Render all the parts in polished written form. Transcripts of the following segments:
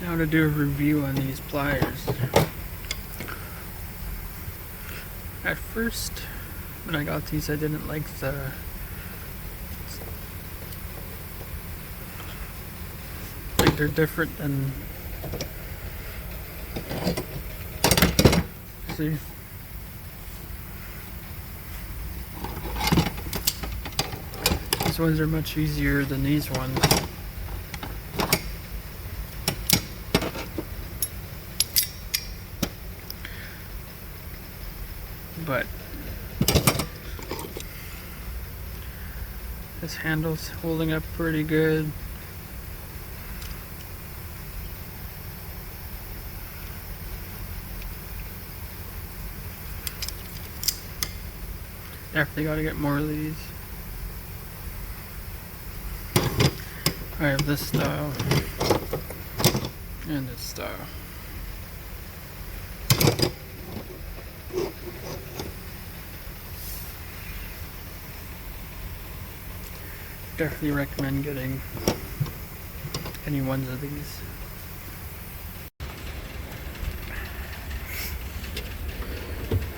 Now to do a review on these pliers. At first, when I got these, I didn't like they're different than, see, these ones are much easier than these ones. But this handle's holding up pretty good. Definitely gotta get more of these. I have this style and this style. Definitely recommend getting any ones of these.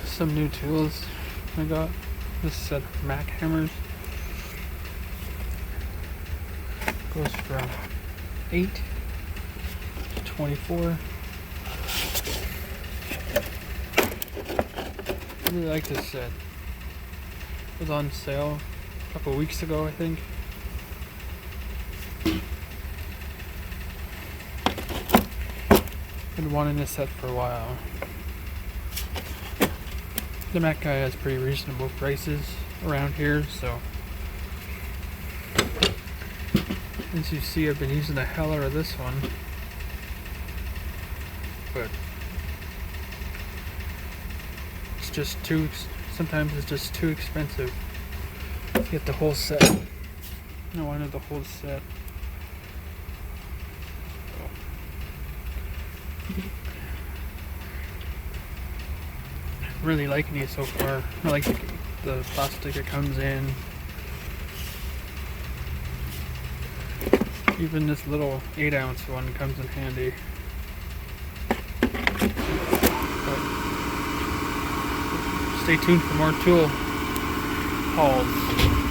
Some new tools I got. This set of Mac hammers goes from 8 to 24. I really like this set. It was on sale a couple weeks ago, I think. Been wanting this set for a while. The Mac guy has pretty reasonable prices around here, so as you see, I've been using the hell out of this one, but it's just sometimes it's just too expensive to get the whole set. I wanted the whole set. Really liking these so far. I like the plastic it comes in. Even this little 8-ounce one comes in handy. But stay tuned for more tool hauls.